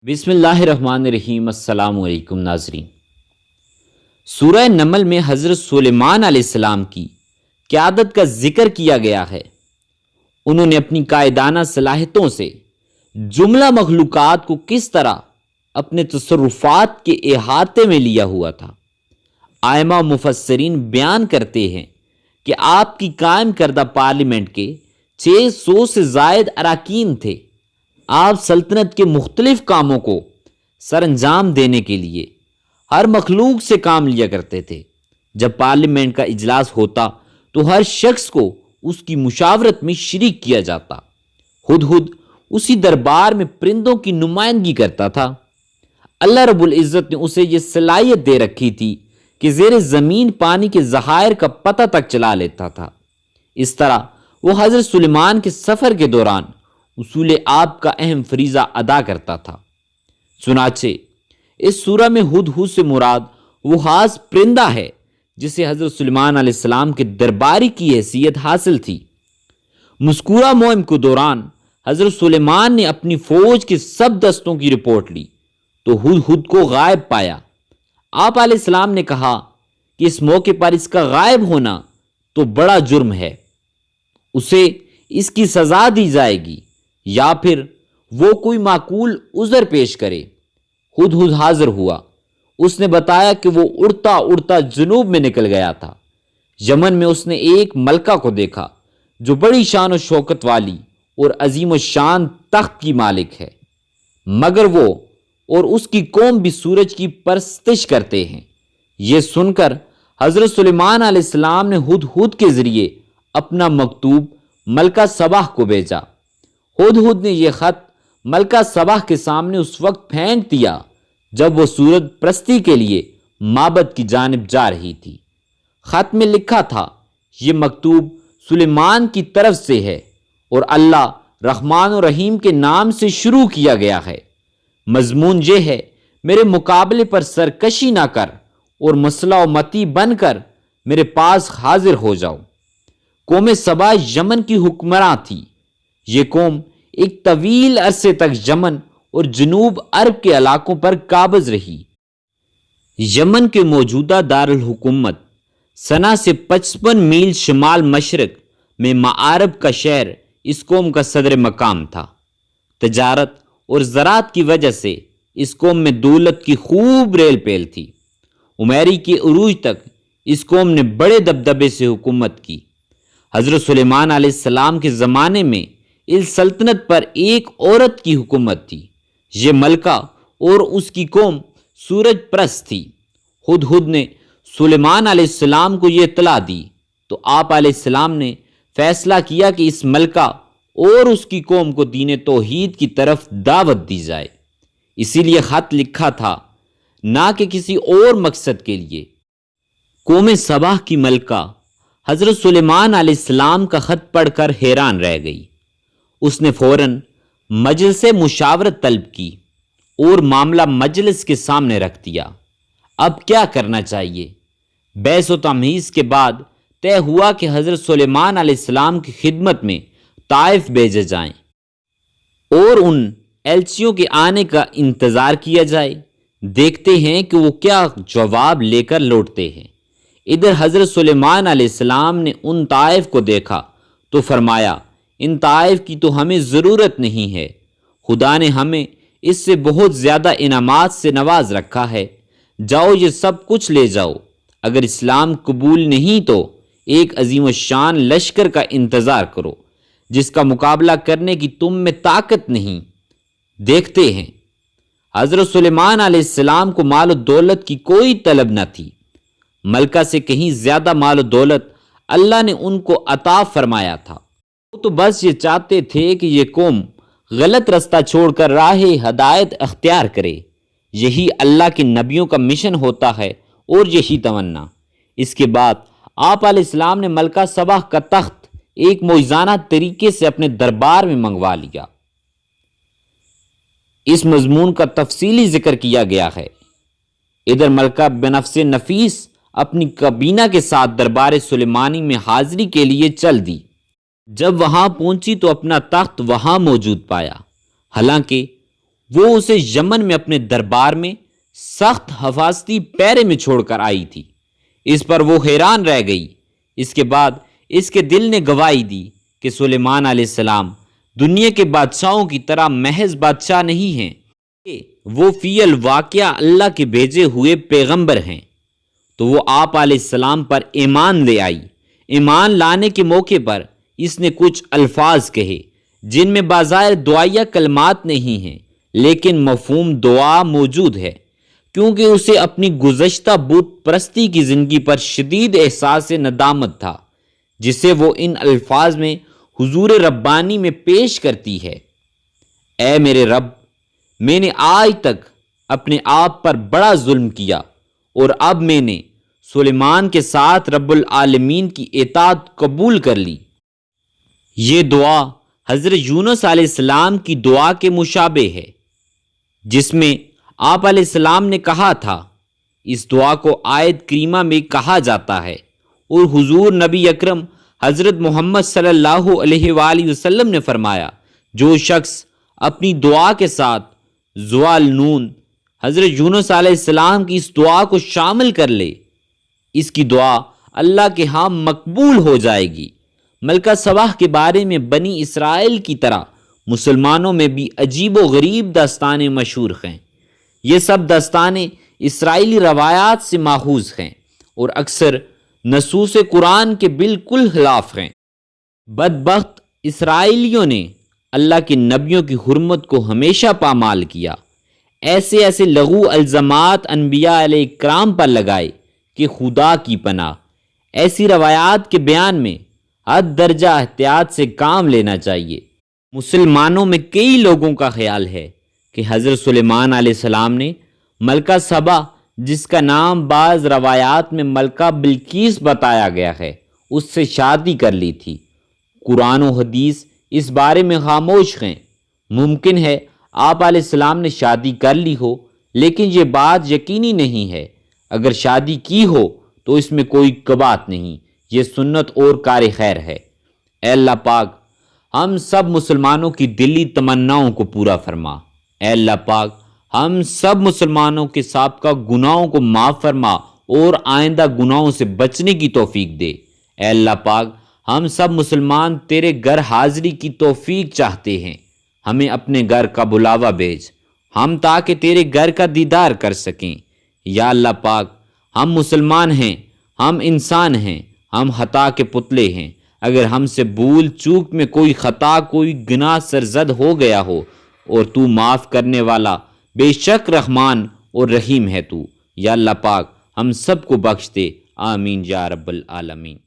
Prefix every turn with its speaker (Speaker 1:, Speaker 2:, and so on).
Speaker 1: بسم اللہ الرحمن الرحیم۔ السلام علیکم ناظرین۔ سورہ نمل میں حضرت سلیمان علیہ السلام کی قیادت کا ذکر کیا گیا ہے۔ انہوں نے اپنی قائدانہ صلاحیتوں سے جملہ مخلوقات کو کس طرح اپنے تصرفات کے احاطے میں لیا ہوا تھا۔ ائمہ مفسرین بیان کرتے ہیں کہ آپ کی قائم کردہ پارلیمنٹ کے 600 سے زائد اراکین تھے۔ آپ سلطنت کے مختلف کاموں کو سر انجام دینے کے لیے ہر مخلوق سے کام لیا کرتے تھے۔ جب پارلیمنٹ کا اجلاس ہوتا تو ہر شخص کو اس کی مشاورت میں شریک کیا جاتا۔ ہدہد اسی دربار میں پرندوں کی نمائندگی کرتا تھا۔ اللہ رب العزت نے اسے یہ صلاحیت دے رکھی تھی کہ زیر زمین پانی کے ذخائر کا پتہ تک چلا لیتا تھا۔ اس طرح وہ حضرت سلیمان کے سفر کے دوران اصول آب کا اہم فریضہ ادا کرتا تھا۔ چنانچہ اس سورہ میں ہدہد سے مراد وہ خاص پرندہ ہے جسے حضرت سلیمان علیہ السلام کے درباری کی حیثیت حاصل تھی۔ مذکورہ مہم کے دوران حضرت سلیمان نے اپنی فوج کے سب دستوں کی رپورٹ لی تو ہدہد کو غائب پایا۔ آپ علیہ السلام نے کہا کہ اس موقع پر اس کا غائب ہونا تو بڑا جرم ہے، اسے اس کی سزا دی جائے گی یا پھر وہ کوئی معقول عذر پیش کرے۔ ہدہد حاضر ہوا۔ اس نے بتایا کہ وہ اڑتا اڑتا جنوب میں نکل گیا تھا۔ یمن میں اس نے ایک ملکہ کو دیکھا جو بڑی شان و شوکت والی اور عظیم و شان تخت کی مالک ہے، مگر وہ اور اس کی قوم بھی سورج کی پرستش کرتے ہیں۔ یہ سن کر حضرت سلیمان علیہ السلام نے ہدہد کے ذریعے اپنا مکتوب ملکہ سبا کو بھیجا۔ ہدہد نے یہ خط ملکہ سبا کے سامنے اس وقت پھینک دیا جب وہ سورج پرستی کے لیے معبد کی جانب جا رہی تھی۔ خط میں لکھا تھا، یہ مکتوب سلیمان کی طرف سے ہے اور اللہ رحمان و رحیم کے نام سے شروع کیا گیا ہے۔ مضمون یہ ہے، میرے مقابلے پر سرکشی نہ کر اور مسلح و متی بن کر میرے پاس حاضر ہو جاؤ۔ قوم سبا یمن کی حکمراں تھی۔ یہ قوم ایک طویل عرصے تک یمن اور جنوب عرب کے علاقوں پر قابض رہی۔ یمن کے موجودہ دارالحکومت صنعا سے 55 میل شمال مشرق میں معارب کا شہر اس قوم کا صدر مقام تھا۔ تجارت اور زراعت کی وجہ سے اس قوم میں دولت کی خوب ریل پیل تھی۔ عمیری کے عروج تک اس قوم نے بڑے دبدبے سے حکومت کی۔ حضرت سلیمان علیہ السلام کے زمانے میں اس سلطنت پر ایک عورت کی حکومت تھی۔ یہ ملکہ اور اس کی قوم سورج پرست تھی۔ ہدہد نے سلیمان علیہ السلام کو یہ اطلاع دی تو آپ علیہ السلام نے فیصلہ کیا کہ اس ملکہ اور اس کی قوم کو دین توحید کی طرف دعوت دی جائے۔ اسی لیے خط لکھا تھا، نہ کہ کسی اور مقصد کے لیے۔ قوم سبا کی ملکہ حضرت سلیمان علیہ السلام کا خط پڑھ کر حیران رہ گئی۔ اس نے فوراً مجلس مشاورت طلب کی اور معاملہ مجلس کے سامنے رکھ دیا۔ اب کیا کرنا چاہیے؟ بحث و تمہیز کے بعد طے ہوا کہ حضرت سلیمان علیہ السلام کی خدمت میں طائف بھیجے جائیں اور ان ایلچیوں کے آنے کا انتظار کیا جائے۔ دیکھتے ہیں کہ وہ کیا جواب لے کر لوٹتے ہیں۔ ادھر حضرت سلیمان علیہ السلام نے ان طائف کو دیکھا تو فرمایا، ان طائف کی تو ہمیں ضرورت نہیں ہے، خدا نے ہمیں اس سے بہت زیادہ انعامات سے نواز رکھا ہے، جاؤ یہ سب کچھ لے جاؤ۔ اگر اسلام قبول نہیں تو ایک عظیم الشان لشکر کا انتظار کرو جس کا مقابلہ کرنے کی تم میں طاقت نہیں۔ دیکھتے ہیں۔ حضرت سلیمان علیہ السلام کو مال و دولت کی کوئی طلب نہ تھی۔ ملکہ سے کہیں زیادہ مال و دولت اللہ نے ان کو عطا فرمایا تھا۔ وہ تو بس یہ چاہتے تھے کہ یہ قوم غلط رستہ چھوڑ کر راہ ہدایت اختیار کرے۔ یہی اللہ کے نبیوں کا مشن ہوتا ہے اور یہی تمنا۔ اس کے بعد آپ علیہ السلام نے ملکہ سبا کا تخت ایک معجزانہ طریقے سے اپنے دربار میں منگوا لیا۔ اس مضمون کا تفصیلی ذکر کیا گیا ہے۔ ادھر ملکہ بنفس نفیس اپنی کابینہ کے ساتھ دربار سلیمانی میں حاضری کے لیے چل دی۔ جب وہاں پہنچی تو اپنا تخت وہاں موجود پایا، حالانکہ وہ اسے یمن میں اپنے دربار میں سخت حفاظتی پیرے میں چھوڑ کر آئی تھی۔ اس پر وہ حیران رہ گئی۔ اس کے بعد اس کے دل نے گواہی دی کہ سلیمان علیہ السلام دنیا کے بادشاہوں کی طرح محض بادشاہ نہیں ہیں، وہ فی الواقعہ اللہ کے بھیجے ہوئے پیغمبر ہیں۔ تو وہ آپ علیہ السلام پر ایمان لے آئی۔ ایمان لانے کے موقع پر اس نے کچھ الفاظ کہے جن میں بظاہر دعائیہ کلمات نہیں ہیں، لیکن مفہوم دعا موجود ہے، کیونکہ اسے اپنی گزشتہ بت پرستی کی زندگی پر شدید احساس ندامت تھا، جسے وہ ان الفاظ میں حضور ربانی میں پیش کرتی ہے: اے میرے رب، میں نے آج تک اپنے آپ پر بڑا ظلم کیا، اور اب میں نے سلیمان کے ساتھ رب العالمین کی اطاعت قبول کر لی۔ یہ دعا حضرت یونس علیہ السلام کی دعا کے مشابہ ہے، جس میں آپ علیہ السلام نے کہا تھا۔ اس دعا کو آیت کریمہ میں کہا جاتا ہے، اور حضور نبی اکرم حضرت محمد صلی اللہ علیہ وآلہ وسلم نے فرمایا: جو شخص اپنی دعا کے ساتھ زوال نون حضرت یونس علیہ السلام کی اس دعا کو شامل کر لے، اس کی دعا اللہ کے ہاں مقبول ہو جائے گی۔ ملکہ سبا کے بارے میں بنی اسرائیل کی طرح مسلمانوں میں بھی عجیب و غریب داستانیں مشہور ہیں۔ یہ سب داستانیں اسرائیلی روایات سے ماخوذ ہیں اور اکثر نصوص قرآن کے بالکل خلاف ہیں۔ بدبخت اسرائیلیوں نے اللہ کے نبیوں کی حرمت کو ہمیشہ پامال کیا، ایسے لغو الزامات انبیاء علیہ الکرام پر لگائے کہ خدا کی پناہ۔ ایسی روایات کے بیان میں حد درجہ احتیاط سے کام لینا چاہیے۔ مسلمانوں میں کئی لوگوں کا خیال ہے کہ حضرت سلیمان علیہ السلام نے ملکہ سبا، جس کا نام بعض روایات میں ملکہ بلقیس بتایا گیا ہے، اس سے شادی کر لی تھی۔ قرآن و حدیث اس بارے میں خاموش ہیں۔ ممکن ہے آپ علیہ السلام نے شادی کر لی ہو، لیکن یہ بات یقینی نہیں ہے۔ اگر شادی کی ہو تو اس میں کوئی بات نہیں، یہ سنت اور کار خیر ہے۔ اے اللہ پاک، ہم سب مسلمانوں کی دلی تمناؤں کو پورا فرما۔ اے اللہ پاک، ہم سب مسلمانوں کے سابقہ گناہوں کو معاف فرما اور آئندہ گناہوں سے بچنے کی توفیق دے۔ اے اللہ پاک، ہم سب مسلمان تیرے گھر حاضری کی توفیق چاہتے ہیں، ہمیں اپنے گھر کا بلاوا بھیج، ہم تاکہ تیرے گھر کا دیدار کر سکیں۔ یا اللہ پاک، ہم مسلمان ہیں، ہم انسان ہیں، ہم خطا کے پتلے ہیں۔ اگر ہم سے بھول چوک میں کوئی خطا، کوئی گناہ سرزد ہو گیا ہو، اور تو معاف کرنے والا بے شک رحمان اور رحیم ہے تو، یا اللہ پاک ہم سب کو بخش دے۔ آمین یا رب العالمین۔